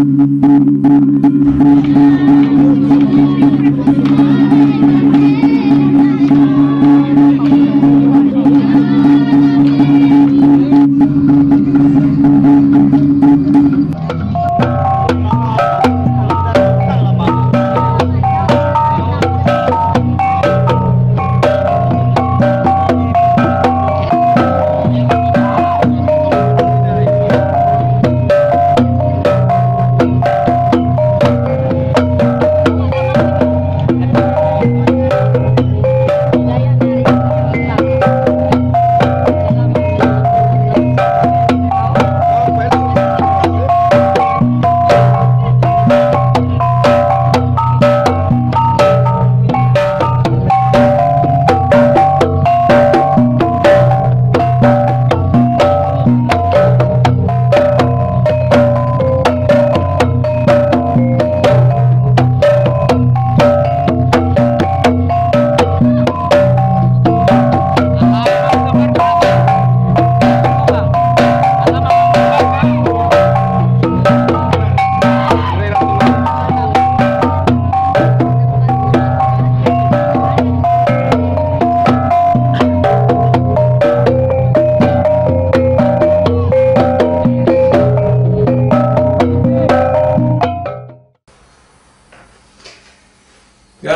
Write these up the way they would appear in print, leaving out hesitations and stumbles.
Ya,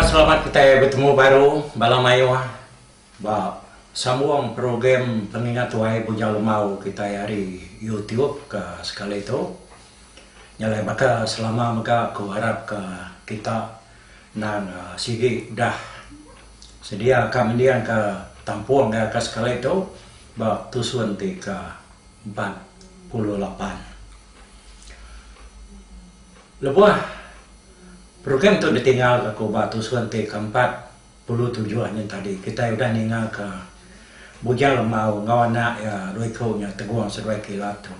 selamat kita bertemu baru balang mayu sambung program pengingat wahai Bujang Lemau kita hari YouTube ke sekali itu nyalai maka selama maka aku harap ke kita nan sigi dah sedia kemudian ke tampuang ke sekali itu tusuan ke 48 lebuah program itu ditinggal ke Batu Suante ke-47 yang tadi kita udah ninggal ke Bujang Lemau ngawana ya roiko nya teguang sedoi kilat tu.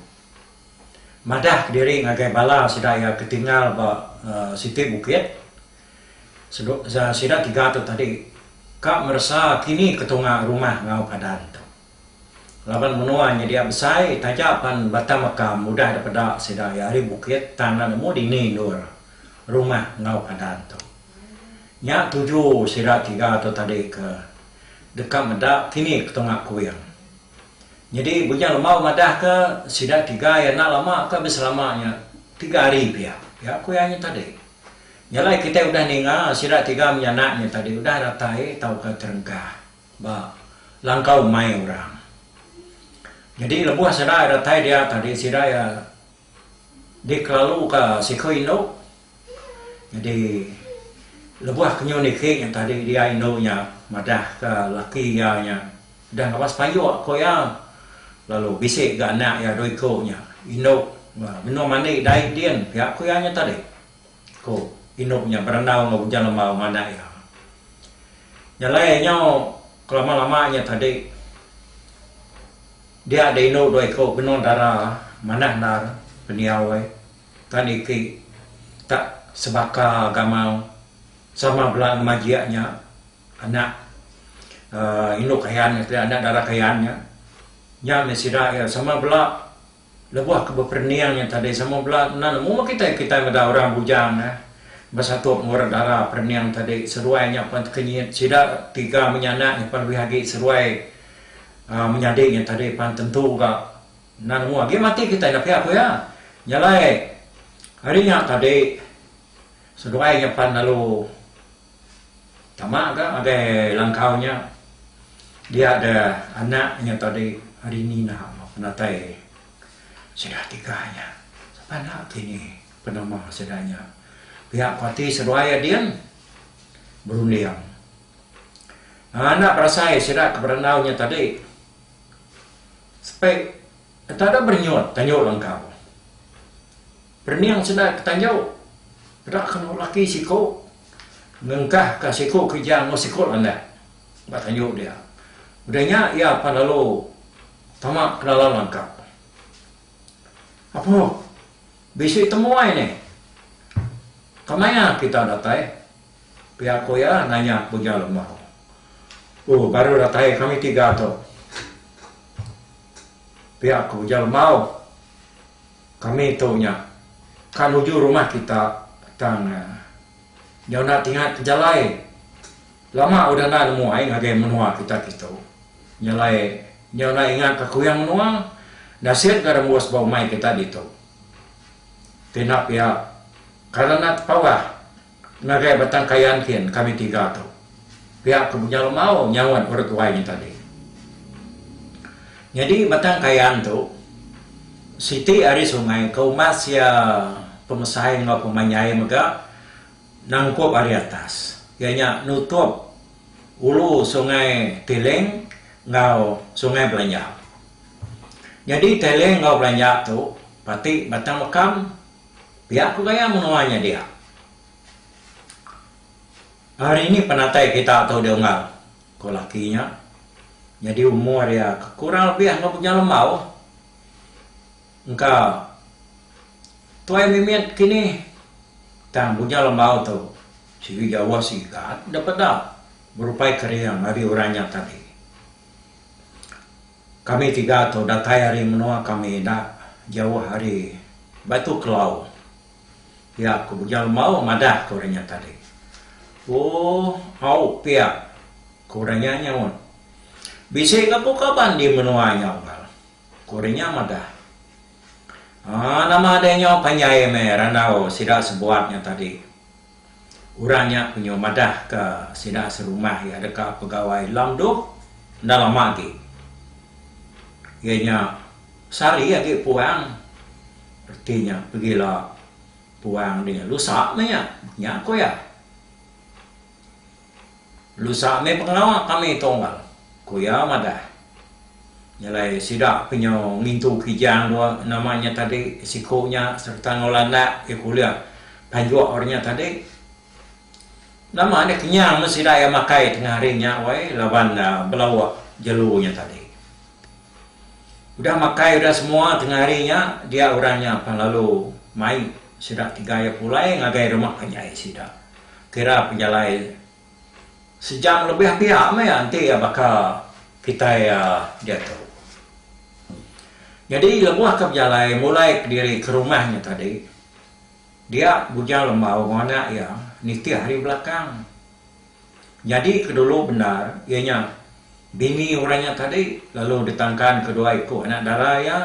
Madah diri ngagai bala sida ya ketinggal Siti Bukit. Sida tiga tu tadi kak merasa kini ketunga rumah ngau padan tu. Laban menuanya dia besai tajapan batam makam mudah daripada sida ya hari Bukit tanah nemu dini nur. Rumah ngau padan tu. Nya tujuh sira tiga tu tadi ke dekat medak kini ketengah kuyang. Jadi Bujang Lemau madah ke sida tiga ya nak lama ke beselamanya 3 hari pia. Ya kuyangnya tadi. Nyalai kita udah ninga sira tiga menyanaknya tadi udah ratai tau ke terenggah. Langkau mai orang. Jadi lebuh sida ratai dia tadi sida ya diklalu ke Sikoino. Jadi lebuah kenyunik yang tadi dia inonya madah ke laki nya dan kapas payu ko ya lalu bisik ke anak ya roiko nya ino beno mani dai dian pihak ko nya tadi ko ino nya berenau ngau Bujang Lemau mana ya nyalai nyo kelama-lamanya tadi dia ada ino roiko beno darah mana dar peniawai kan iki tak sebaka gamau sama belang majiaknya anak induk kayannya anak darah kayannya nya mesida ya sama belah lebuah kebepernian yang tadi sama belah nan mau kita ada orang bujang bersatu orang darah pernian tadi seruainya pan kenyit sida tiga menyanak yang pan bihagi seruai menyadik yang tadi pan tentu ka nan mau ge mati kita nak apa ya nyalai harinya tadi seruainya pan lalu tamak kan ada langkaunya dia ada anaknya tadi hari ini nak penatai sudah tiganya sepanjang kini penama sedanya pihak parti seruaya dia berunding anak perasai sudah keberanaunya tadi spek tak ada bernyut tanyuk langkau berniang sudah ketanjau tidak kena laki siko ngengkah ke siko kejang no siko anda batanyuk dia udahnya ya pada lalu tamak kenalan langkap apa besok temuai ni kemana kita datai pihak koya nanya Bujang Lemau baru datai kami 3 tu pihak Bujang Lemau kami taunya kan menuju rumah kita tang jauh nak tinggal jalai lama udah nak nemu aing agai menua kita gitu jalai jauh nak ingat ke yang menua nasihat kada muas bau mai kita gitu tinap ya karena nak pawah nagai batang kayan kian kami tiga tu pihak kebunyal mau nyawan ortuainya tadi jadi batang kayan tu Siti ari sungai kau masih pemesaing ngau pemanyai mega nangkop ari atas. Ianya nutup ulu sungai Teleng ngau sungai Belanja. Jadi Teleng ngau Belanja tu pati batang makam pihak ku gaya menuanya dia. Hari ini penatai kita atau dia ngal ko lakinya. Jadi umur dia kurang lebih nggak punya lemau. Engkau tuai mimiat kini tang punya lembau tu si Jawa sikat dapat dah berupai keriang hari orangnya tadi kami tiga tu datai hari menua kami dah jauh hari batu kelau ya aku punya lembau madah korenya tadi oh au pia korenya nyawan bisa kapu kapan di menuanya korenya madah nama adanya panyai meranau sidak sebuatnya tadi. Urangnya punya madah ke sidak serumah ya dekat pegawai lamduk dalam magi. Ianya sari ya ke puang. Artinya pergilah puang dia lusa menya nyako ya. Lusa me pengawal kami tonggal. Kuya madah. Nyalai sidak punya ngintu kijang dua namanya tadi sikonya serta ngolanda ya kuliah panjua orangnya tadi nama ada kenyang mesti dah yang makai tengah harinya wai laban belawak jelunya tadi udah makai udah semua tengah harinya dia orangnya apa lalu main sidak tiga ya pulai ngagai rumah penyai sidak kira penjalai sejam lebih pihak ya nanti ya bakal kita ya dia tahu. Jadi lebuah ke jalai mulai diri ke rumahnya tadi. Dia bujang lembau mana ya niti hari belakang. Jadi kedulu benar ianya bini orangnya tadi lalu ditangkan kedua ikut anak darah ya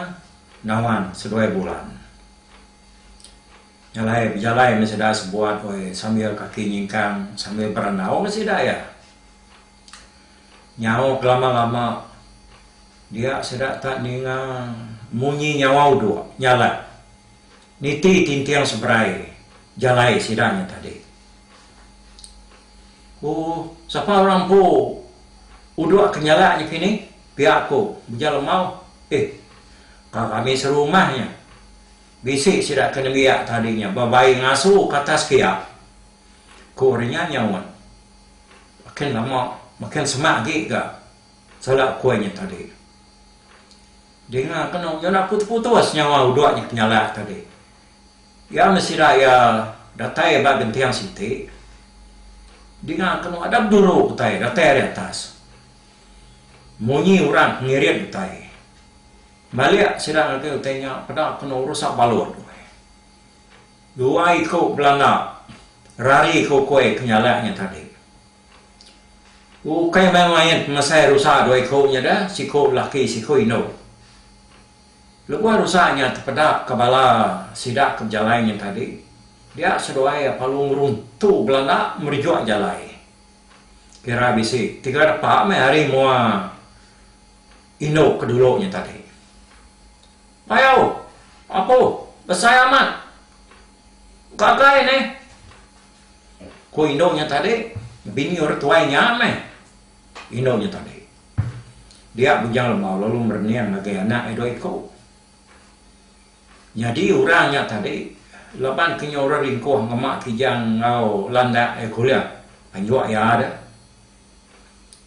nawan sedua bulan. Jalai masih dah sebuat sambil kaki nyingkang sambil berenau masih dah ya. Nyawa lama-lama dia sedang tak ningang munyi nyawa dua nyala niti tintiang seberai jalai sidangnya tadi siapa orang pu udua kenyalanya kini pihakku berjalan mau kami serumahnya bisik sidak kena biak tadinya babai ngasuh ke atas kiak kurnya nyawa makin lama makin semak gak salah kuenya tadi dengan kena nak putus nyawa uduaknya kenyala tadi. Ya mesti raya datai bag gentiang siti. Dengan kena ada dulu utai datai di atas. Munyi orang ngirit utai. Balik sidang ke utainya pada kena rusak balur. Dua ikut belanda rari ikut kue kenyalanya tadi. Ukai main masai rusak dua ikutnya dah siko laki siko ino. Lepas rusaknya terpedak kepala sidak ke jalannya tadi. Dia sedoai palung runtuh Belanda merujuk jalai. Kira bisik. Tiga dapat hari mua ino kedulunya tadi. Ayo, apa? Besar amat. Kakak ini. Ko inonya tadi. Bini orang tuanya me. Inonya tadi. Dia bujang lemau lalu berniang lagi anak edo ikut. Jadi orangnya tadi laban kenyora ringkuh ngemak kijang ngau landa kuliah panjua ya ada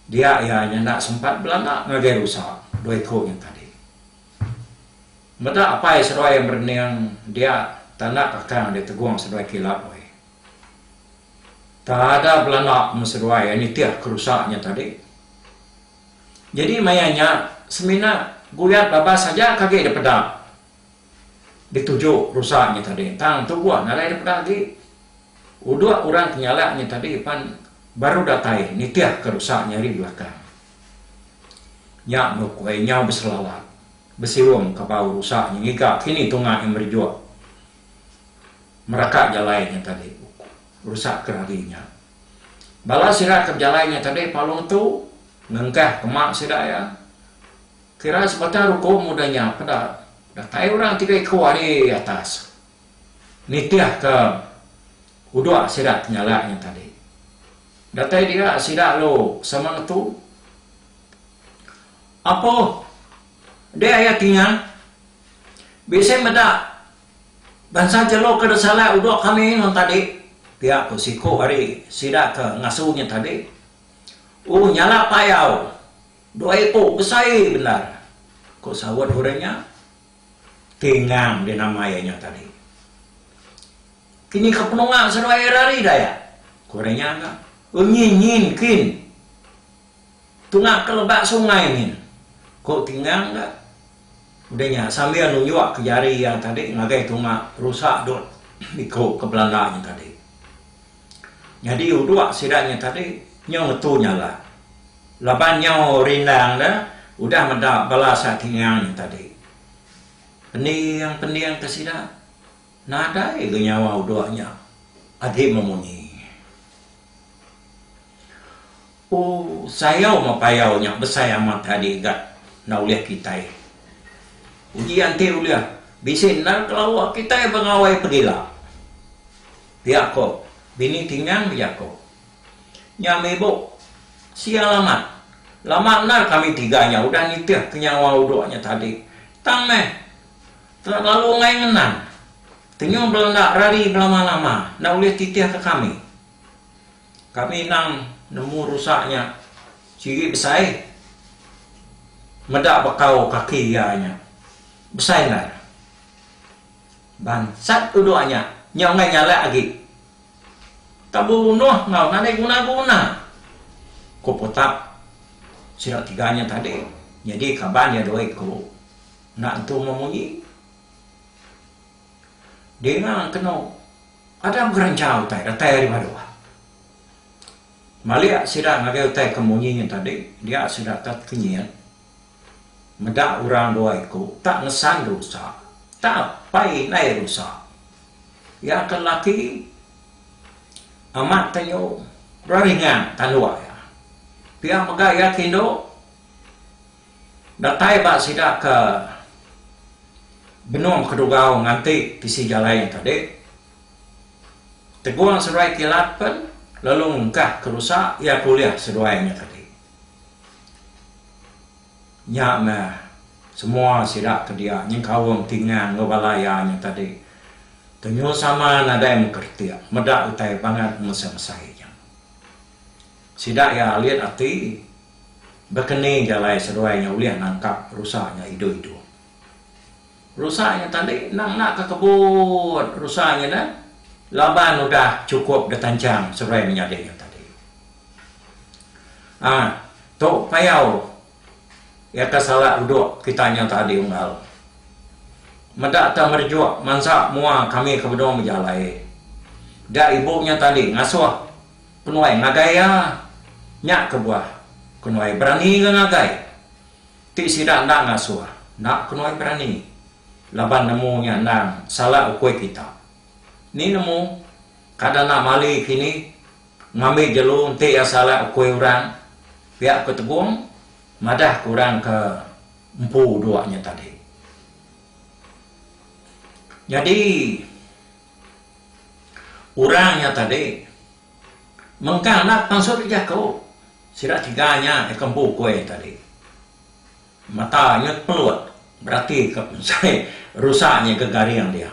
dia ya nak sempat belanda ngagai rusak dua ekornya tadi mata apa seruai yang berniang dia tanda kakang dia teguang seruai kilap tak ada belanda meseruai ini tiap kerusaknya tadi jadi mayanya semina guyat bapa saja kaget dia pedak ditujuk rusaknya tadi. Tang tu buah nalai daripada lagi. Udua orang kenyalaknya tadi pan baru datai nitiah kerusaknya di belakang. Nyak nukwai nyau berselawat. Bersiwam ke bau rusaknya. Ngigak kini tungak yang berjuak. Mereka jalannya tadi. Rusak keraginya. Bala sirat ke jalannya tadi palung tu. Ngengkah kemak sidak ya. Kira sebentar ruko mudanya pada. Datai orang tiga keluar di atas. Nitiah ke udua sidak nyalaknya tadi. Datai dia sidak lo sama tu. Apa? Dia ayat tinggal. Biasanya meda. Bangsa jelo ke salah udua kami non tadi. Pihak tu siko hari sidak ke ngasuhnya tadi. Nyala payau. Doa itu besar benar. Kok sawat orangnya? Tinggang dia namanya tadi. Kini kepenungan seruai rari daya. Korenya enggak. Nyinyin kin. Tungak kelebak sungai ni. Kok tinggal enggak? Udahnya sambil nunjuk ke jari yang tadi ngagai tungak rusak dot. Ikut ke Belandanya tadi. Jadi udua sidaknya tadi nyong tu nyala. Laban nyong rindang dah. Udah mendak balas tinggalnya tadi. Pendiang ke sidak. Nada ke nyawa uduanya. Adik memunyi. Sayau mapayaunya besar amat tadi gat nauliah kita. Ujian ti uliah. Bisin nak kelawak kita pengawai pergilah. Pihak kau. Bini tinggal pihak kau. Nyami bu. Sialamat. Lama nar kami tiganya. Udah nitiah ke nyawa uduanya tadi. Tang meh. Terlalu ngai ngenan. Tengok belum nak rari lama-lama. Nak boleh titiah ke kami. Kami nang nemu rusaknya. Ciri besar. Medak bakau kaki ianya. Besar nak. Bansat uduanya. Nyongai nyala lagi. Tabunuh ngau nanti guna-guna. Kopotap. Sidak tiganya tadi. Jadi kabarnya doiku. Nak tu memunyi. Dia nak kena ada gerencau tay datai dari mana? Malia sidak ngagai tay kemunyinya tadi dia sidak tak kenyian. Medak orang doa itu tak ngesan rusak, tak pai naik rusak. Ya akan laki amat tanyo raringan tanua ya. Pihak megah yakin do datai bak sidak ke Benom kedugau nganti tisi jalan tadi. Teguang seruai kilat pun lalu ngengkah kerusak ya kuliah seruainya tadi. Nyak mah semua sidak ke dia nyeng kawang tinggal ngebalayanya tadi. Tenyo sama nada yang mengerti medak utai banget mesem-mesainya. Sidak ya lihat hati berkening jalan seruainya uliah nangkap rusaknya ido-ido. Rusaknya tadi nak ke kebun rusaknya dah laban udah cukup dah tancang serai menyadiknya tadi. Tok payau ya kesalah uduk kitanya tadi unggal. Medak tak merjuak mansak mua kami ke bedong menjalai. Dah ibunya tadi ngasuh penuai ngagaya nyak ke buah kenuai berani ke ngagai. Ti sidak nak ngasuh nak kenuai berani. Laban nemunya nang salah ukui kita. Ni nemu kadang nak mali kini ngambil jalur te ya salah ukui orang pihak ketegung madah kurang ke empu duanya tadi. Jadi orangnya tadi mengkang nak pansur jago sirat tiganya kempu kue tadi. Matanya peluat. Berarti saya rusaknya gegarian dia.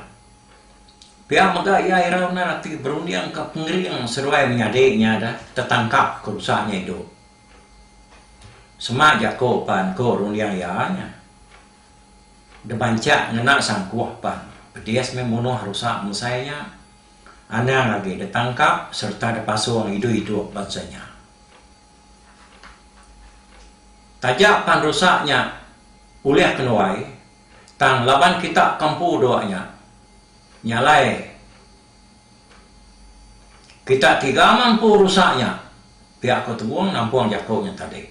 Pihak megah ia irau nanti berundiang ke pengering seruai menyadiknya dah tertangkap kerusaknya itu. Semak ko pan ko rundiang ianya. Debancak ngenak sangkuah pan. Pedias memunuh rusak musainya. Anang lagi ditangkap serta dipasuang hidup-hidup bangsanya. Tajak pan rusaknya uliah kenuai Tang laban kita kampu doanya. Nyalai. Kita tiga mampu rusaknya. Pihak ketubuang nampuang jakaunya tadi.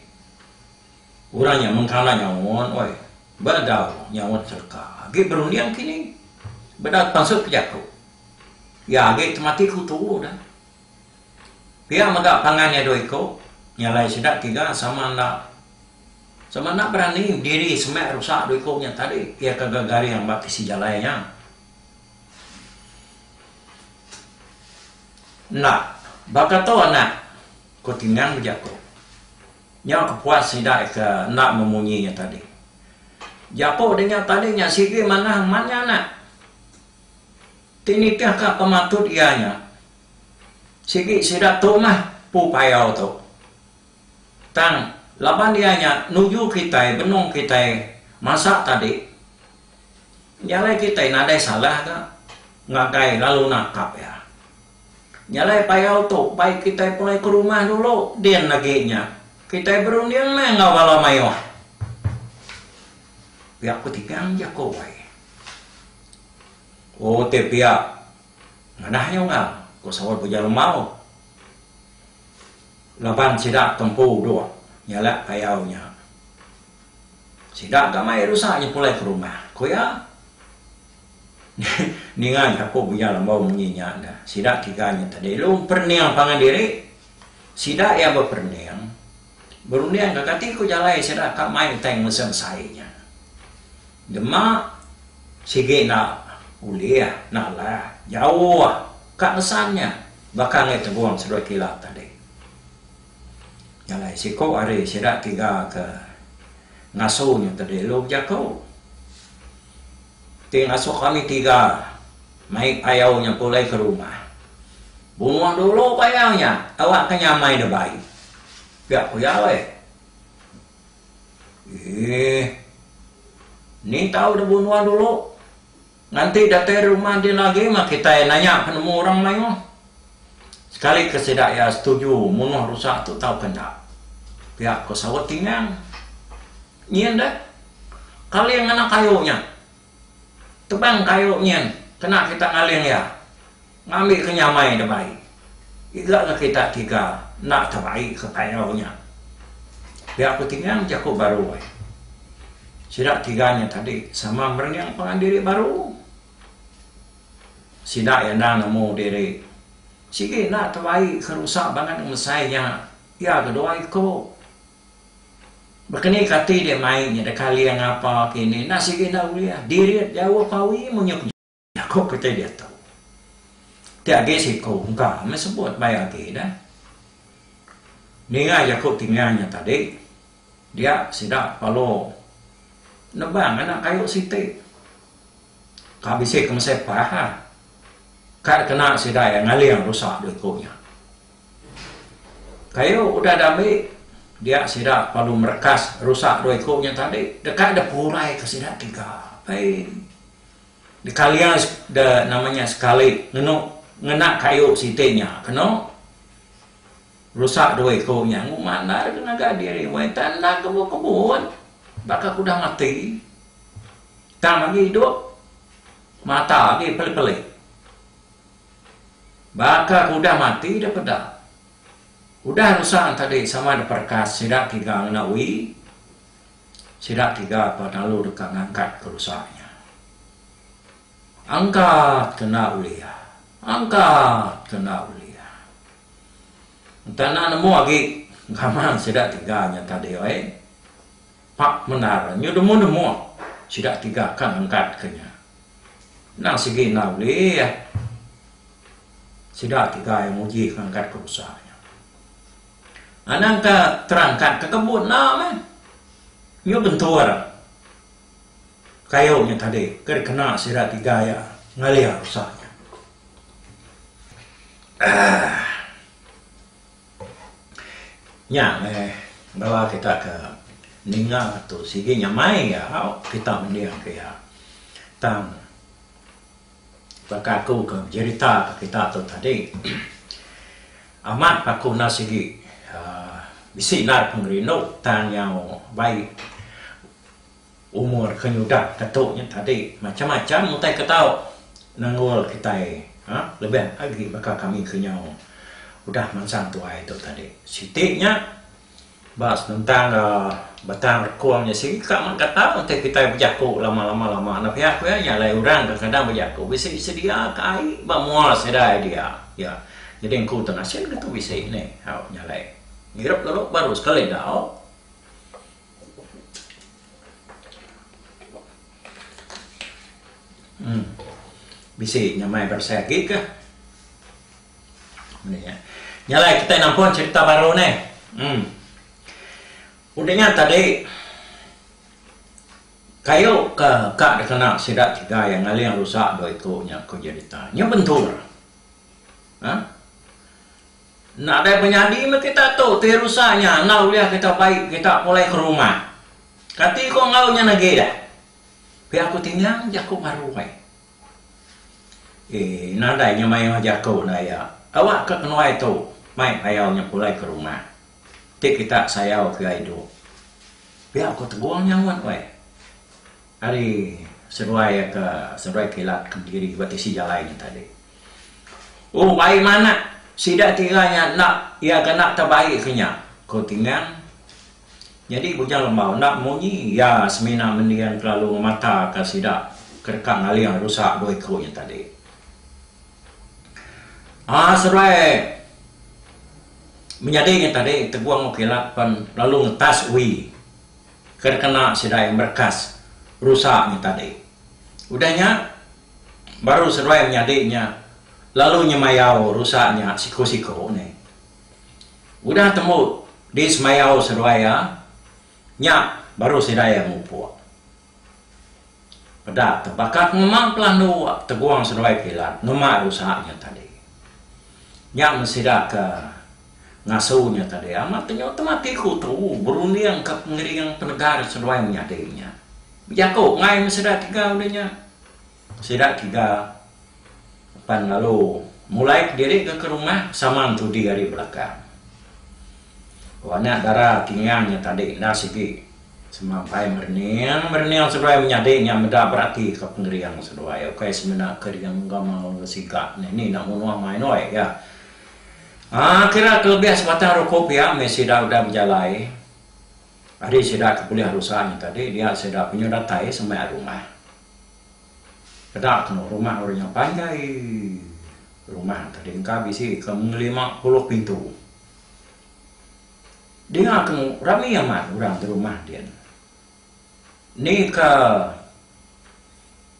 Urangnya mengkala nyawon, oi. Badau nyawon serka. Agi berundiang kini. Bedak pansut jakau. Ya agi temati kutu dah. Pihak magak pangannya doiko. Nyalai sedak tiga sama nak berani diri semek rusak doikonya tadi. Ia kegagari yang bak isi jalannya. Nak, baka to nak, ko tinggal berjako. Nya kepuas sidak ke nak memunyinya tadi. Jako dengan tadinya sigi mana nak. Tini tiah ka pematut ianya. Sigi sidak tu mah pu payau tu. Tang laban dianya nuju kita benung kita masak tadi. Nyalai kita nadai salah ka. Ngakai lalu nakap ya. Nyalai payau tu, baik kita mulai ke rumah dulu, dia naginya. Kita berunding mah ngawala mayo. Pihak ketigang jako wai. Oh te pihak manahnya ngal, ko sawat berjalan mau. Laban sidak tempuh dua, nyala payaunya. Sidak gamai rusaknya pulai ke rumah. Ko ya ningan aku punya lambau menyinya dah. Sidak tiganya tadi lu perniang pangan diri. Sidak ya berperniang. Berundiang kakati ku jalai sidak kak main teng mesem sainya. Demak sige nak uliah nak lah jauh kak mesannya bakal ngai tebuang sedoi kilat tadi. Jalai siko are sidak tiga ke ngasuhnya tadi lu jakau. Tinggal kami tiga, maik payaunya pulai ke rumah. Bunuh dulu payaunya, awak kenyamai dah baik. Biar puyawai. Ni tahu dah bunuh dulu. Nanti datang rumah dia lagi, mah kita nanya penemu orang mayu. Sekali kesedak ya setuju, bunuh rusak tu tahu kendak. Biar kau sawat tinggal. Nyen dah. Kali yang anak kayunya. Tebang kayunya, kena kita ngaling ya. Ngambil kenyamai dah baik. Iga kita tiga, nak terbaik ke kayunya. Biar aku tinggal jago baru. Sidak tiganya tadi, sama berniang pengandiri baru. Sidak yang nak nemu diri. Sige nak terbaik kerusak banget mesainya. Ya kedua ikut. Berkini kati dia mainnya, ada kali yang apa kini, nasi kena ulia, diri jauh kawi menyuk, ya kok kita dia tahu. Dia agi sih kau enggak, mesebut bayar agi dah. Ninga ya kok tinggalnya tadi, dia sidak palo, nebang anak kayu siti, kabisik kemesep paha, kat kena sidak yang ngaliang rusak doikonya. Kayu udah damai. Dia sidak palu merekas rusak doikonya tadi dekat ada purai ke sidak tiga. Baik. Di kalian ada namanya sekali ngena kayu sitinya kena rusak doikonya ngumandar kena gak diri wae tanda kebun bakal kuda mati. Tang lagi hidup mata lagi peli-peli. Bakal kuda mati dah pedak. Udah rusak tadi sama ada perkas sidak tiga ngenawi. Sidak tiga apa lalu dekat ngangkat kerusaknya. Angkat kena uliah. Angkat kena uliah. Tanah nemu lagi gaman sidak tiganya tadi Pak menar nemu sidak tiga kan angkat kenya. Nang segi na uliah. Sidak tiga yang uji angkat kerusaknya. Anang ka terangkat ke kebun men. Nyo bentur. Kayunya tadi kena sidak tiga ya ngalia rusaknya. Nya bawa kita ke ninga tu sige nyamai ya kita mendiang ke ya. Tang bakaku ke cerita ke kita tu tadi. Amat paku nasigi bisi nar pengrino tang yang baik umur kenyudak ketuknya tadi macam-macam mutai ketau nanggul kita lebih lagi bakal kami kenyau udah mansang tuai itu tadi sitiknya bahas tentang batang rekuangnya sih kak kata untuk kita berjaku lama nah pihak ya nyalai orang kadang berjaku bisa sedia kai bamual sedai dia ya jadi engkau tenasin gitu bisa ini nyalai ngirup lalu baru sekali dah bisa nyamai bersegi ke nyalai kita nampun cerita baru nih udahnya tadi kayu ke kak kena sidak tiga yang ngali yang rusak do itu nya ko cerita nya bentur nak ada penyadi kita tuh ti rusaknya nau dia kita baik kita mulai ke rumah kati ko ngau nya nage dah pi aku tinggal jaku baru kai nada nya mai jaku na ya awak ke kenoi itu mai payau nya mulai ke rumah kita sayau ke hidup biar aku teguang nyawan weh hari seruai kilat kendiri buat isi jalan ini tadi baik mana sidak tiganya nak ya kena terbaik kenya kau tinggal jadi bujang lembau nak munyi ya semina mendian terlalu mata ke sidak kerekang ngali yang rusak doi kau yang tadi seruai menjadinya tadi teguang kilat lalu ngetas ui kena sedai berkas rusaknya tadi udahnya baru seruai menyadiknya lalu nyemayau rusaknya siko-siko nih udah temu di semayau seruai nya baru sedai ngumpul pada terbakar memang pelandu teguang seruai kilat ngemak rusaknya tadi nya mesidak ke ngasuhnya tadi amatnya otomatiku tuh berunding ke pengirian penegara seruai menyadainya jago ngai sedak tiga udahnya sedak tiga pan lalu mulai diri ke rumah sama tu di hari belakang warna darah tinggalnya tadi nasiki semampai merniang seruai menyadainya meda berarti ke pengirian seruai oke sebenarnya keriang enggak mau sigak ini nak munuah main ya kira kelebihan sebatang rokok ya, sudah berjalai. Hari sudah kepulih rusaknya tadi, dia sudah punya datai sampai rumah. Kedak kena rumah orangnya panjai. Rumah tadi engkau bisi ke 50 pintu. Dia akan rami amat orang di rumah dia. Ni ke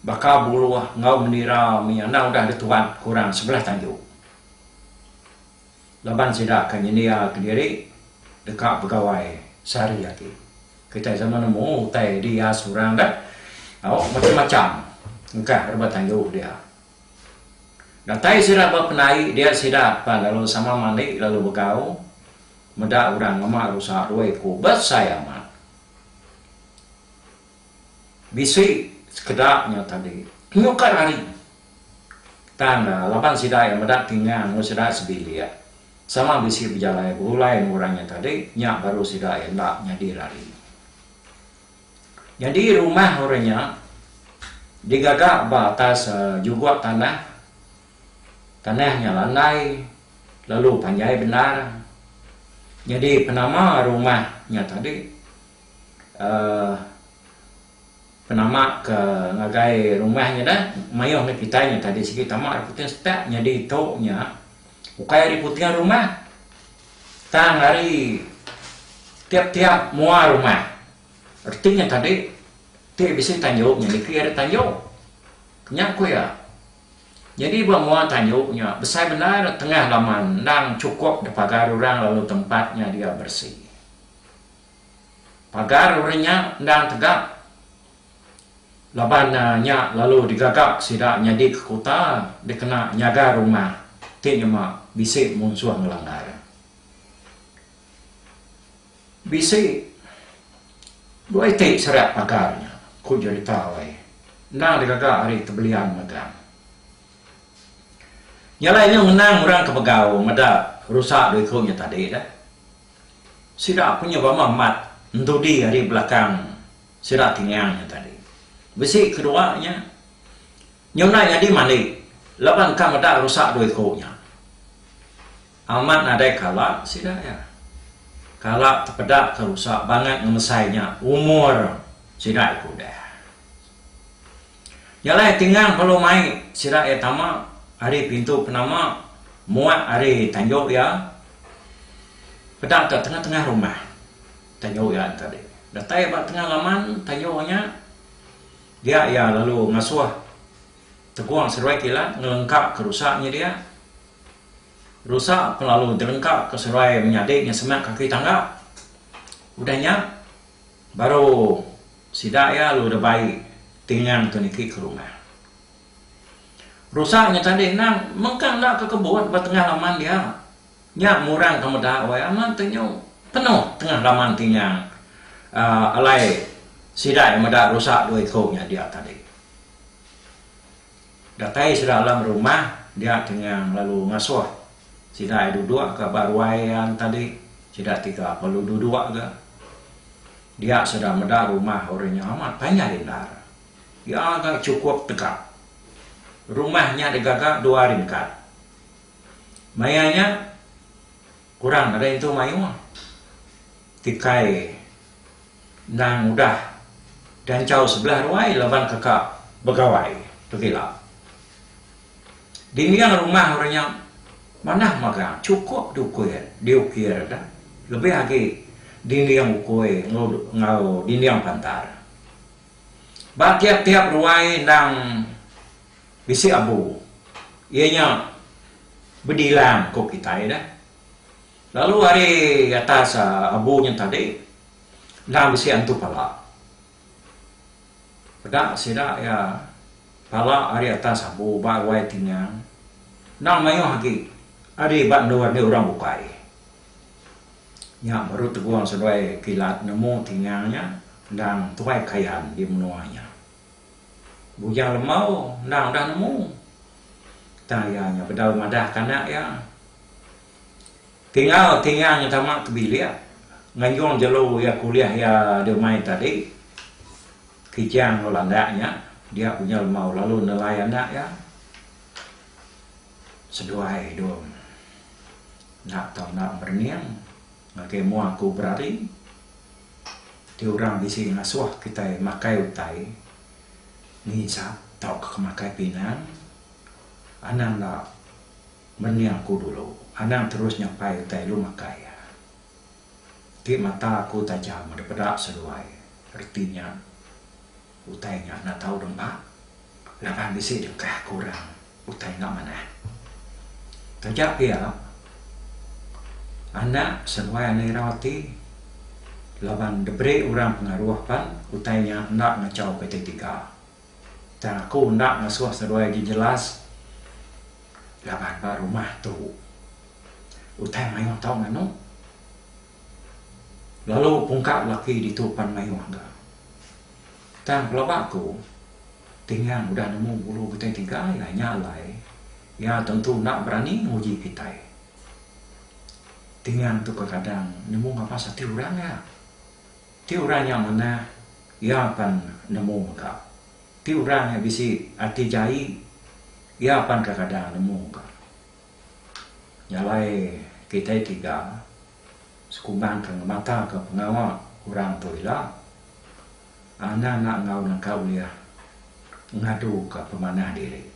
bakal buluh ngau menira minyana udah dituan kurang 11 tanjuk. Laban sidak kan ini kediri dekat pegawai sehari lagi. Kita zaman nemu tay dia surang dah. Macam-macam. Engkau berbuat tangguh dia. Datai sidak berpenai dia sidak lalu sama mandi lalu begau. Meda orang ngamak rusak ruai ku besaya mak. Bisi sekedapnya tadi. Nyukar hari. Tanda laban sidak yang meda tinggal sidak sebilia. Sama bisi berjalan bulai orangnya tadi nyak baru sidak endak nyadi lari. Jadi rumah orangnya digagak batas juga tanahnya landai lalu panjai benar. Jadi penama rumahnya tadi penama ke ngagai rumahnya dah mayong kitanya tadi sikit tamak putin stak jadi toknya ukaya riputian rumah tang hari tiap-tiap mua rumah artinya tadi dia bisa tanjuknya dikira tanjuk kenyak ku ya jadi buat mua tanjuknya besar benar tengah laman nang cukup di pagar orang lalu tempatnya dia bersih pagar orangnya nang tegak labannya lalu digagak sidak nyadi ke kota dikena nyaga rumah tiada mak bisik munsuh melanggar. Bisik dua itik serat pagarnya, ku jadi tahu. Nang digagak hari tebelian megang. Nyalainya menang orang ke pegau, meda rusak duitnya tadi dah. Sidak punya bama mat, untuk di hari belakang Sira tinggalnya tadi. Besi keduanya, nyonai adi mani, laban kamada rusak doi konya. Amat nadai kala sida ya. Kala terpedak kerusak banget ngemesainya umur sida ikut dah. Jalan tinggal kalau mai sida etama hari pintu penama muat hari tanjok ya. Pedak ke tengah-tengah rumah tanjok ya tadi. Datai bak tengah laman tanjoknya dia ya lalu ngasuh teguang seruai kilat ngelengkap kerusaknya dia. Rusak lalu dilengkap ke seruai menyadiknya semak kaki tangga. Udahnya baru sidak ya lu udah baik tinggal tu niki ke rumah. Rusaknya tadi nang mengkang nak ke kebun buat tengah laman dia. Nyak murang kamu dah awai aman tenyo penuh tengah laman tinggal alai sidak yang ada rusak dua ekoknya dia tadi. Datai sudah dalam rumah dia tinggal lalu ngasuh. Sidak duduk ke baruaian tadi, sidak tiga perlu duduk ke. Dia sudah meda rumah orangnya amat banyak lindar. Dia agak cukup tegak. Rumahnya digagak 2 ringkat. Mayanya kurang ada itu mayu. Tikai nang udah dan jauh sebelah ruai laban kakak begawai tegila. Di rumah orangnya mana maka cukup dukui diukir dah lebih lagi dinding ukui ngau dinding pantar. Ba tiap-tiap ruai nang bisi abu ianya bedilang kok kita dah. Lalu hari atas abunya tadi nang bisi antu pala. Pada sida ya pala hari atas abu ba ruai tinggal nang mayu lagi ada bat luar ni orang bukai. Ya baru teguang sesuai kilat nemu tinggalnya dan tuai kayan di menuanya. Bujang lemau nang dah nemu. Tayanya bedal madah kanak ya. Tinggalnya tamak kebilia. Nganjong jelo ya kuliah ya dia main tadi. Kijang landaknya dia punya lemau lalu nelayan nak ya. Seduai dong. Nak tahu nak berniang, ngakai mua aku berari. Di orang bisi ngasuh kita makai utai, ngisap tahu ke makai pinang. Anang nak berniang aku dulu, anang terus nyampai utai lu makai. Di mata aku tajam daripada seduai, artinya utainya nak tahu dong pak. Lapan bisi juga kurang, utai nak mana? Tajak ya. Anak sesuai anak rawati laban debre orang pengaruh pan utainya nak ngacau ketiga. Dan aku nak ngasuh sesuai jelas laban ba rumah tu. Utai mayu tahu nganu. Lalu pungkap laki di tupan mayu angga. Dan kalau aku tinggal udah nemu bulu ketiga ya nyalai. Ya tentu nak berani uji kita. Tinggal tu kadang nemu apa satu orang ya. Ti orang yang mana ya pan nemu muka. Ti orang yang bisi arti jai ya pan kadang nemu muka. Nyalai kita tiga sekumbang ke mata ke pengawal orang tu lah. Anak nak ngau nak kau dia ngadu ke pemanah diri.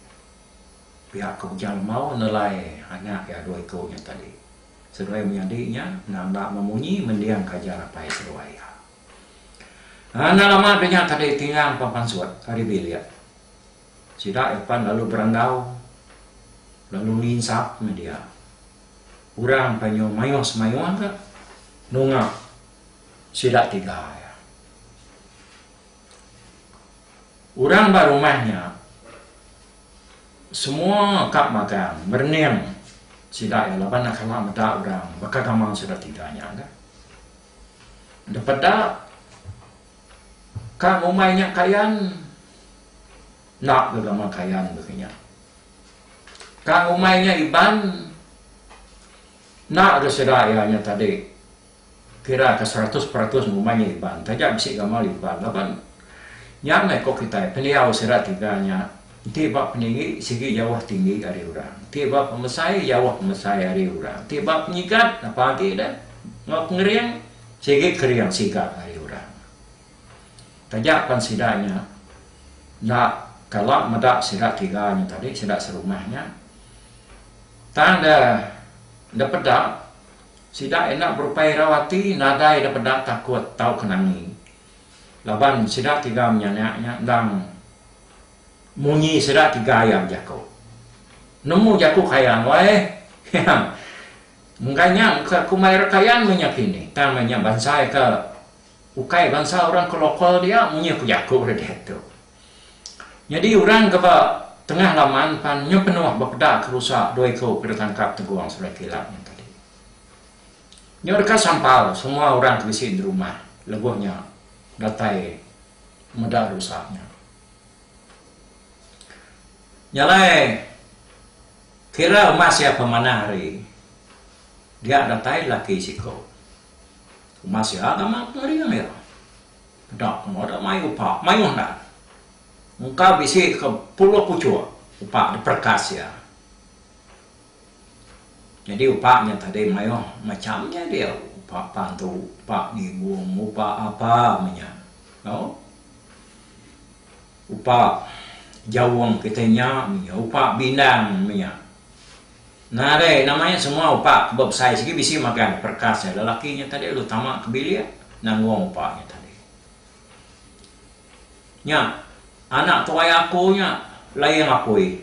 Pihak kebujan mau nilai anak ya 2 ekornya tadi. Seruai menyadiknya, nak memunyi mendiang kajar apa yang seruai. Anak lama punya tadi tinggal papan suat hari biliat. Sidak epan lalu berandau, lalu ninsap media. Urang panyo mayo semayuan ke, nunga sidak 3 ya. Urang baru rumahnya, semua kap makan berniam. Sidak ya lapan nak kalah meda orang bakal kamang sudah tidaknya kan. Dapat dak kang umainya kayan nak gegama kayan begini. Kang umainya iban nak ada sedayanya tadi kira ke 100% rumahnya liban tajak bisik gamal liban laban yang naik kok kita beliau serat tiganya tiba peninggi segi jauh tinggi dari orang tiba pemesai jauh pemesai dari orang tiba penyikat apa lagi dah ngap ngeriang segi keriang sikat dari orang tajak pan sidanya nak kalau medak sirat tiganya tadi sirat serumahnya tanda dapat dak sidak enak berupaya rawati nadai dapat dak takut tahu kenangi laban sidak tiga menyanyaknya dan munyi sidak tiga ayam jago nemu jago kayan wae mengkanya ke kumai rekayan menyakini tamanya bansai ke ukai bangsa orang ke lokal dia munyi ku jago dia tu jadi orang ke tengah laman pannya penuh berpedak kerusak dua ekor tertangkap teguang sudah kilapnya tadi nyorka sampal semua orang kebisi di rumah legohnya datai medak rusaknya nyalai kira emas siapa mana hari dia datai laki siko emas ya agama ngeriang ya pedak mau ada mayu pak mayu nak muka bisi ke pulau pucuk upak diperkas ya jadi upaknya tadi mayo macamnya dia upak pantu upak ngibung upak apa namanya no? Upak jawong kitanya upak bindang namanya nah deh namanya semua upak bab saya segi bisi makan perkas ya lelakinya tadi lu tamak kebilia nanggung upaknya tadi nya anak tua akunya lain akui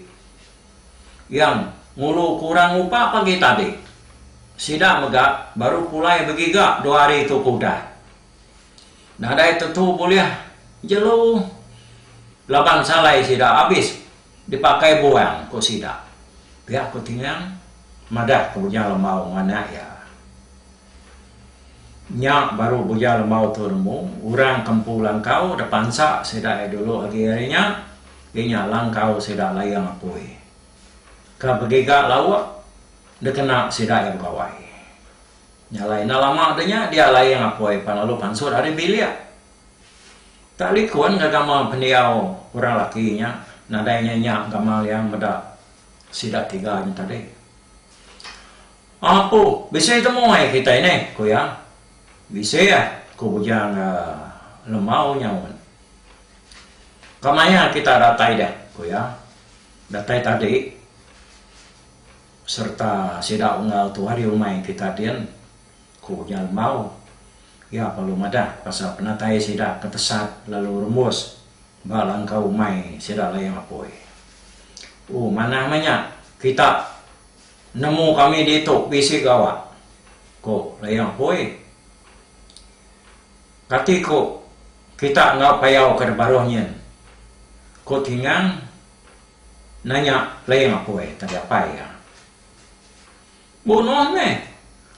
yang ngulu kurang upah pagi tadi sidak megak baru mulai begigak 2 hari itu kuda nah ada itu tuh boleh jelu laban salai sidak habis dipakai buang kok sidak pihak ku tinggal madah kemudian lemau mana ya nyak baru buja lemau turmu orang kempulan kau depan sak sedak dulu lagi harinya dia langkau sedak layang apoi ke begiga lawak dia kena sedak yang kawai nyalain lama adanya dia layang apoi panalu pansur hari bilia tak likuan gama pendiau orang lakinya nadanya nyak gamal yang medak sedak 3 tadi apa bisa temu kita ini ko ya bisa ya ku bujang lemau nyawan kamanya kita datai dah ku ya datai tadi serta sidak unggal tu hari umai kita dian ku bujang lemau ya perlu madah pasal penatai sidak ketesat lalu remus balang kau umai sidak layang apoi mana namanya kita nemu kami di tok bisi gawat ko layang apoi Katiko kita nggak payau ke baruhnya, kau tinggal nanya lain apa tadi apa ya? Bunuh me,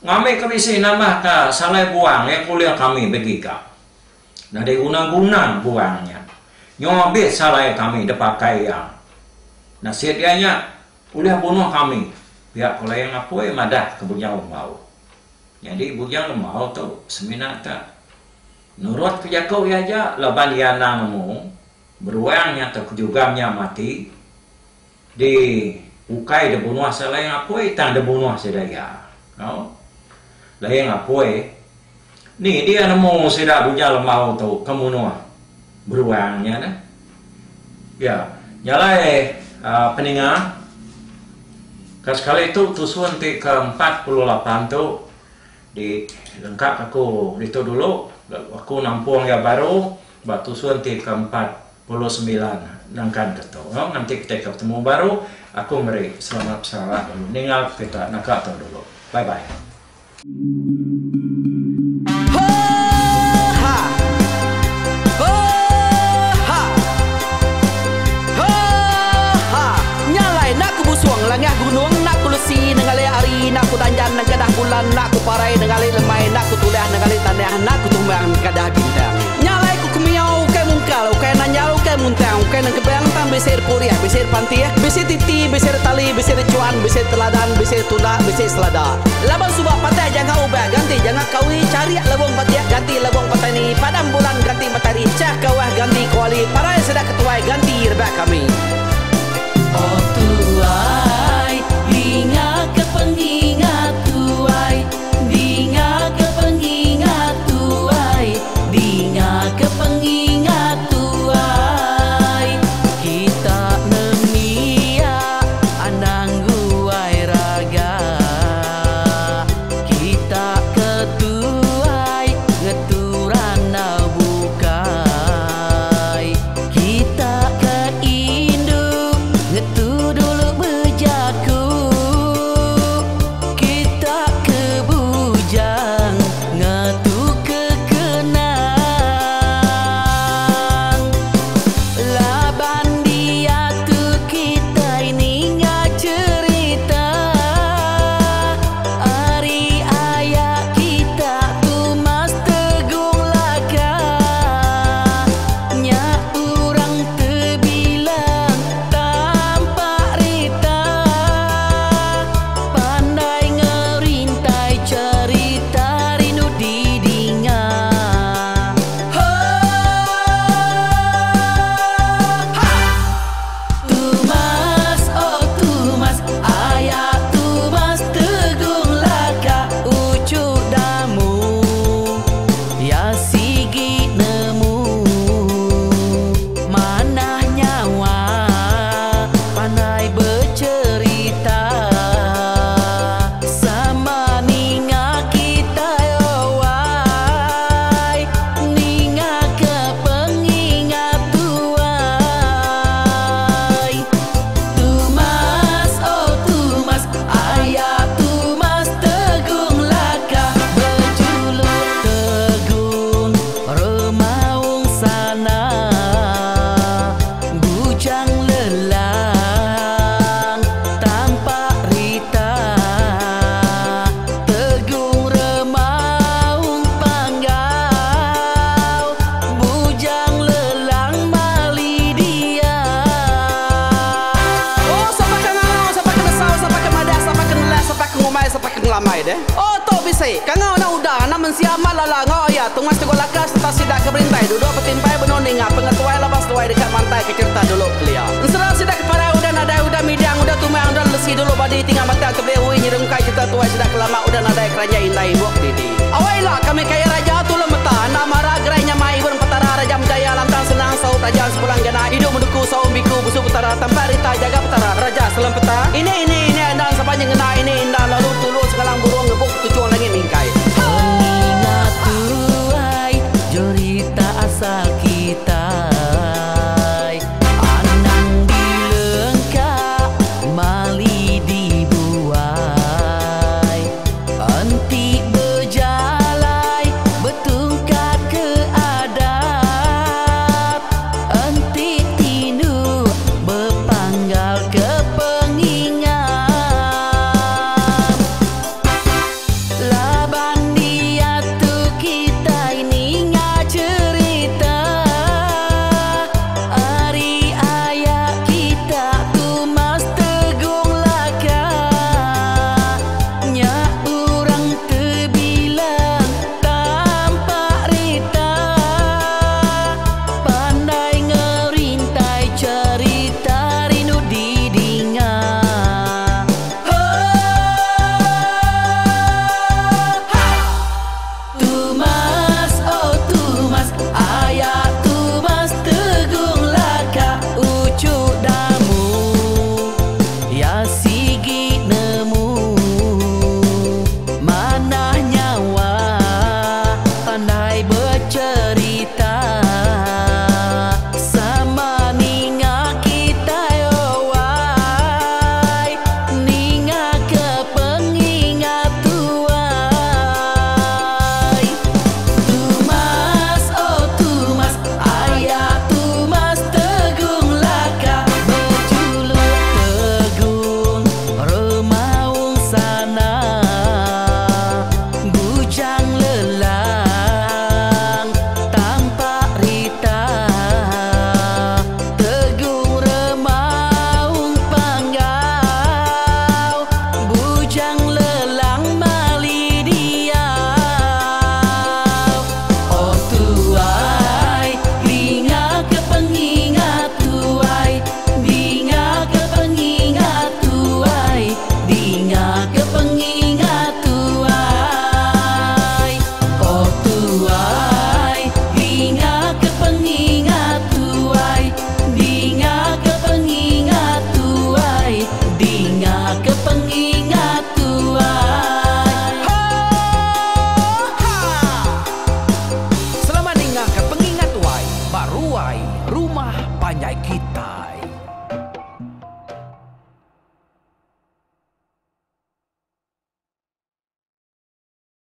ngame kebisi nama ka salah buang yang kuliah kami begitu. Dari guna-guna buangnya, nyobit salah kami dipakai ya. Nasihatnya kuliah bunuh kami, pihak kuliah yang apa madah kebujang lemau. Jadi bujang lemau tu seminata. Nurut kerja kau ya aja, laban dia nangmu beruangnya terkujugamnya mati di ukai de bunuh selain apa itang de bunuh sedaya, no? Lain apa ni dia nemu sedak bujal mau tu kemunuh beruangnya dah. Ya, nyalai peningah sekali itu tusuan ke-48 tu di lengkap aku itu dulu. Aku nampung ya baru batu sunti ke-49 nangkan keto nanti kita ketemu baru aku meri selamat dulu ninggal kita nak dulu bye bye nyalai nak busuang langah gunung nak kulusi nengalai ari nak kutanjan nang kadah bulan nak kuparai nengalai lemai nak kutulah nengalai tanah nak kutumbang kadah bintang nyalai ku kumiau kai mungkal kai nanjau kai patai muntang Kena kebang tang besir puriah, besir pantiah Besir titi, besir tali, besir cuan Besir teladan, besir tunda, besir selada Labang subah patai jangan ubah ganti Jangan kawi cari labang patiah ganti labang patai ni Padam bulan ganti matahari Cah kawah ganti kuali Parai sedak ketuai ganti rebak kami Oh tuai, ingat ke pengingat tuai Dinga ke pengingat tuai Dinga ke pengingat tuai Kita nemia anang guai raga Kita ketuai ngeturan na bukai Kita ke induk ngetu dulu bejaku Kita ke bujang ngetu ke kenang Laban dia tu kita ini nggak cerita Ari ayah kita tu mas tegung laka Nya urang terbilang tanpa rita Pandai ngerintai cerita rindu didinga Tumas, oh tumas, ayah tumas tegung laka ucuk damu Ya sigi nemu Manah nyawa pandai bercerita Sama ninga kita yowai Ninga ke pengingat tuai Tumas, oh tumas, ayah tumas tegung laka Berjuluk tegung remaung sana Bujang lelang tanpa rita Tegung remaung panggau Bujang lelang mali dia Oh, sampai ke ngau, sampai ke lesau, sampai ke madas, sampai ke nelas, sampai ke ngumai, sampai ke ngelamai deh. Oh, tok bisa. Kangau na udah, na mensiamal lala ngau ya. Tungas tegol lakas, tetap sidak ke berintai. Duduk petimpai benoninga, pengetuai labas tuai dekat mantai ke cerita dulu belia. Serang sidak ke para udah nadai, udah midang, udah tumang, udah lesi dulu badi tinggal mata kebehui nyirungkai cerita tuai sidak kelama, udah nadai kerajaan indai buak didi. Awailah kami kaya raja tu lemeta, nama ragrainya mai burung petara raja jaya lantang senang sahut rajaan sepulang gana hidup menduku saum biku busuk petara tanpa rita jaga petara raja selam peta ini